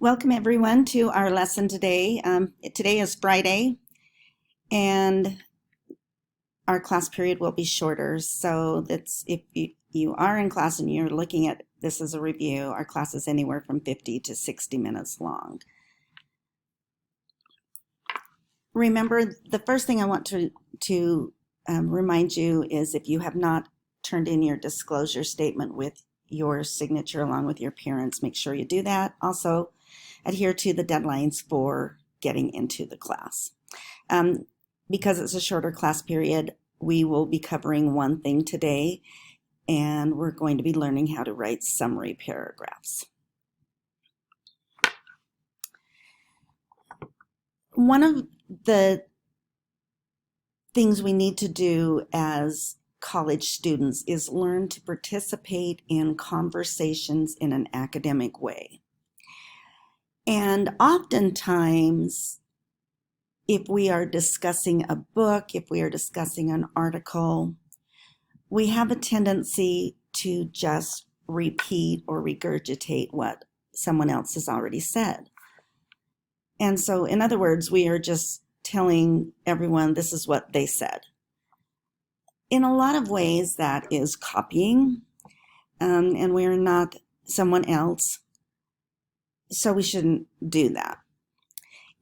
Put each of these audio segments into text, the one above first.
Welcome everyone to our lesson today. Today is Friday and our class period will be shorter. So that's if you are in class and you're looking at this as a review, our class is anywhere from 50 to 60 minutes long. Remember, the first thing I want to remind you is if you have not turned in your disclosure statement with your signature along with your parents, make sure you do that. Also, adhere to the deadlines for getting into the class. Because it's a shorter class period, we will be covering one thing today, and we're going to be learning how to write summary paragraphs. One of the things we need to do as college students is learn to participate in conversations in an academic way. And oftentimes, if we are discussing a book, if we are discussing an article, we have a tendency to just repeat or regurgitate what someone else has already said. And so, in other words, we are just telling everyone this is what they said. In a lot of ways, that is copying, and we're not someone else. So we shouldn't do that.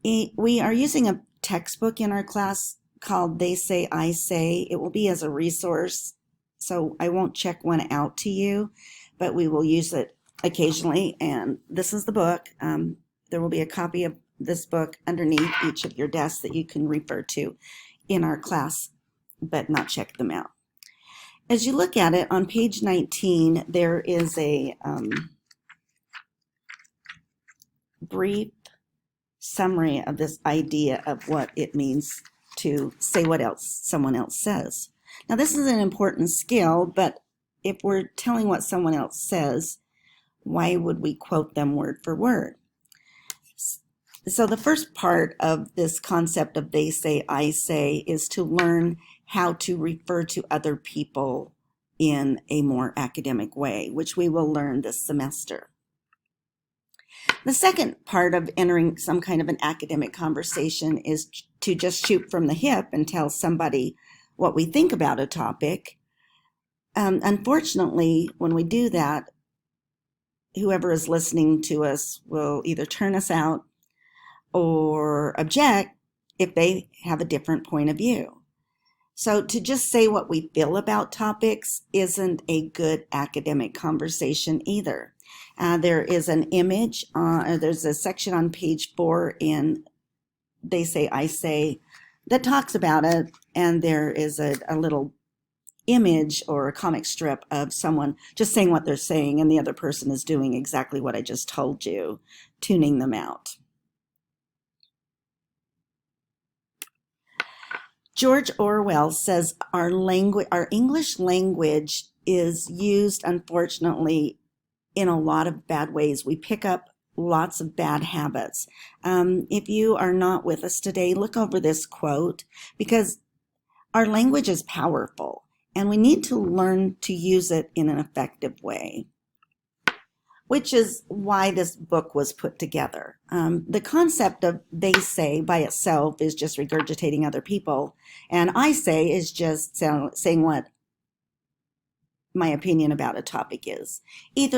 We are using a textbook in our class called They Say, I Say. It will be as a resource, so I won't check one out to you, but we will use it occasionally. And this is the book. There will be a copy of this book underneath each of your desks that you can refer to in our class, but not check them out. As you look at it, on page 19, there is a brief summary of this idea of what it means to say what else someone else says. Now, this is an important skill, but if we're telling what someone else says, why would we quote them word for word? So the first part of this concept of they say, I say is to learn how to refer to other people in a more academic way, which we will learn this semester. The second part of entering some kind of an academic conversation is to just shoot from the hip and tell somebody what we think about a topic. Unfortunately, when we do that, whoever is listening to us will either turn us out or object if they have a different point of view. So to just say what we feel about topics isn't a good academic conversation either. There is an image, there's a section on page 4 in They Say, I Say that talks about it, and there is a little image or a comic strip of someone just saying what they're saying, and the other person is doing exactly what I just told you, tuning them out. George Orwell says our English language is used, unfortunately, in a lot of bad ways. We pick up lots of bad habits. If you are not with us today, look over this quote, because our language is powerful and we need to learn to use it in an effective way, which is why this book was put together. The concept of they say by itself is just regurgitating other people, and I say is just saying what my opinion about a topic is.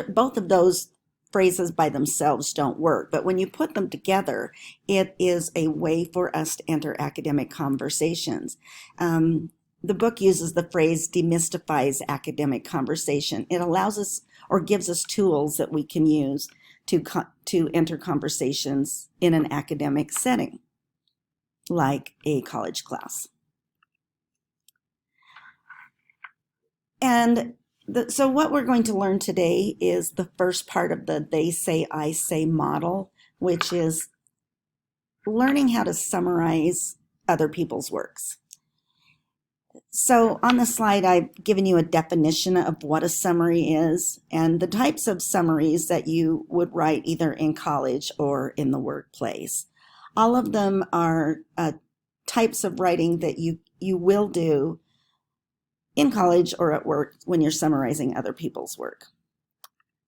Both of those phrases by themselves don't work, but when you put them together, it is a way for us to enter academic conversations. The book uses the phrase demystifies academic conversation. It allows us or gives us tools that we can use to enter conversations in an academic setting, like a college class. And so what we're going to learn today is the first part of the They Say, I Say model, which is learning how to summarize other people's works. So on the slide, I've given you a definition of what a summary is and the types of summaries that you would write either in college or in the workplace. All of them are types of writing that you will do in college or at work when you're summarizing other people's work.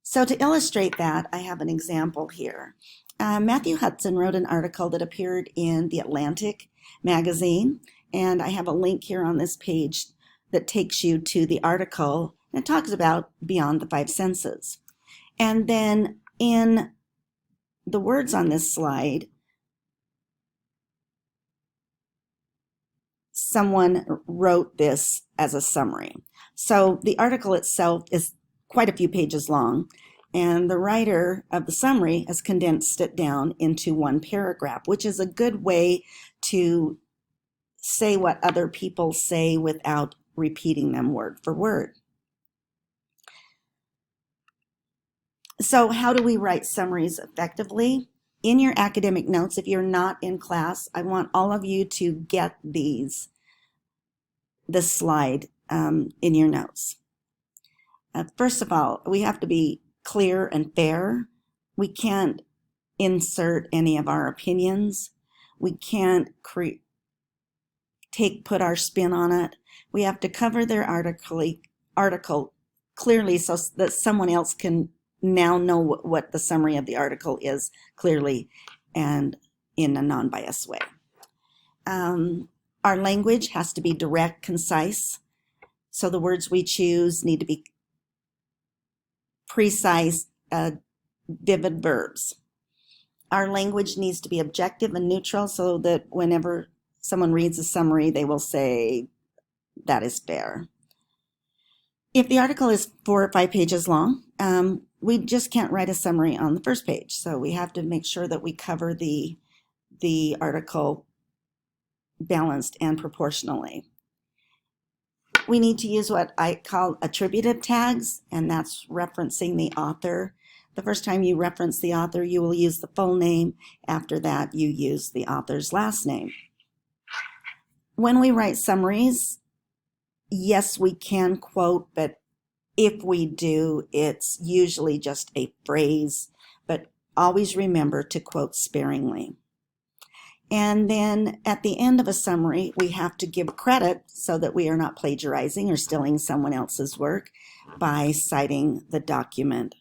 So to illustrate that, I have an example here. Matthew Hudson wrote an article that appeared in The Atlantic magazine, and I have a link here on this page that takes you to the article, and it talks about beyond the five senses. And then in the words on this slide, someone wrote this as a summary. So the article itself is quite a few pages long, and the writer of the summary has condensed it down into one paragraph, which is a good way to say what other people say without repeating them word for word. So how do we write summaries effectively? In your academic notes, if you're not in class, I want all of you to get this slide in your notes. First of all, we have to be clear and fair. We can't insert any of our opinions. We can't put our spin on it. We have to cover their article clearly so that someone else can now know what the summary of the article is clearly and in a non-biased way. Our language has to be direct, concise. So the words we choose need to be precise, vivid verbs. Our language needs to be objective and neutral so that whenever someone reads a summary, they will say, that is fair. If the article is 4 or 5 pages long, we just can't write a summary on the first page. So we have to make sure that we cover the article balanced and proportionally. We need to use what I call attributive tags, and that's referencing the author. The first time you reference the author, you will use the full name. After that, you use the author's last name. When we write summaries, yes, we can quote, but if we do, it's usually just a phrase, but always remember to quote sparingly. And then at the end of a summary, we have to give credit so that we are not plagiarizing or stealing someone else's work by citing the document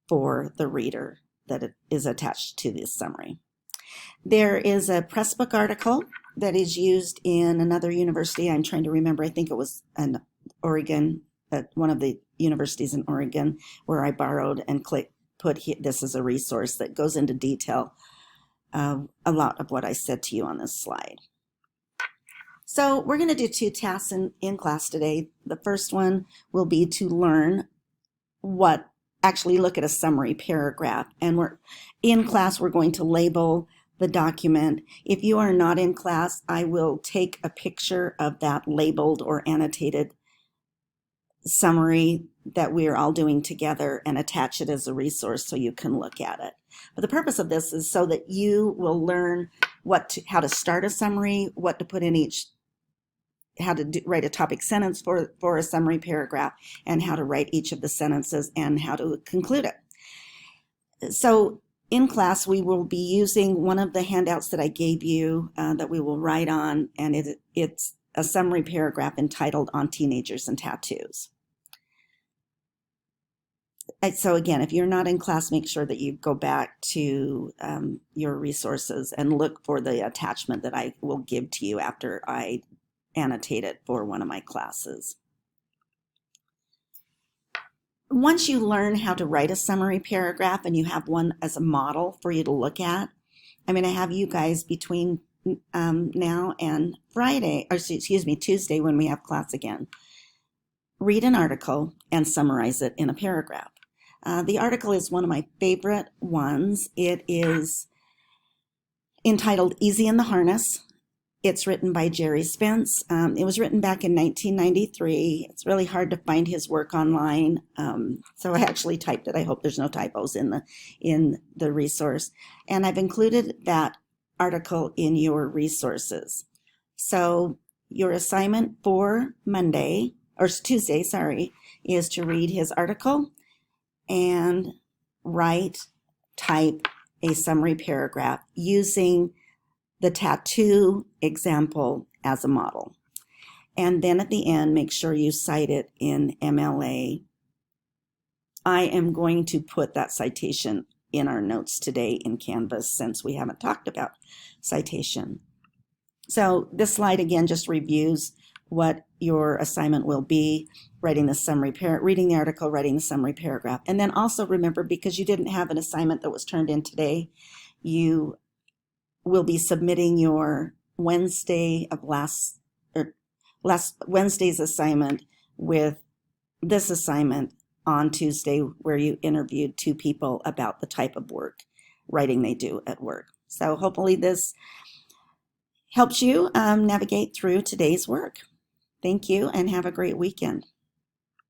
for the reader that is attached to this summary. There is a Pressbook article that is used in another university. I'm trying to remember, I think it was in Oregon, at one of the universities in Oregon, where I borrowed and put this as a resource that goes into detail a lot of what I said to you on this slide. So we're going to do 2 tasks in class today. The first one will be to learn actually look at a summary paragraph. And in class, we're going to label the document. If you are not in class, I will take a picture of that labeled or annotated summary that we are all doing together and attach it as a resource so you can look at it. But the purpose of this is so that you will learn how to start a summary, what to put in how to write a topic sentence for a summary paragraph, and how to write each of the sentences and how to conclude it. So in class, we will be using one of the handouts that I gave you that we will write on, and it's a summary paragraph entitled On Teenagers and Tattoos. So again, if you're not in class, make sure that you go back to your resources and look for the attachment that I will give to you after I annotate it for one of my classes. Once you learn how to write a summary paragraph and you have one as a model for you to look at, I'm going to have you guys between now and Tuesday when we have class again, read an article and summarize it in a paragraph. The article is one of my favorite ones. It is entitled Easy in the Harness. It's written by Jerry Spence. It was written back in 1993. It's really hard to find his work online, so I actually typed it. I hope there's no typos in the resource. And I've included that article in your resources. So your assignment for Tuesday, is to read his article and type a summary paragraph using the tattoo example as a model. And then at the end, make sure you cite it in MLA I am going to put that citation in our notes today in Canvas since we haven't talked about citation. So this slide again just reviews what your assignment will be, writing the summary reading the article, writing the summary paragraph. And then also remember, because you didn't have an assignment that was turned in today, you will be submitting your Wednesday of last Wednesday's assignment with this assignment on Tuesday, where you interviewed 2 people about the type of writing they do at work. So hopefully this helps you navigate through today's work. Thank you and have a great weekend.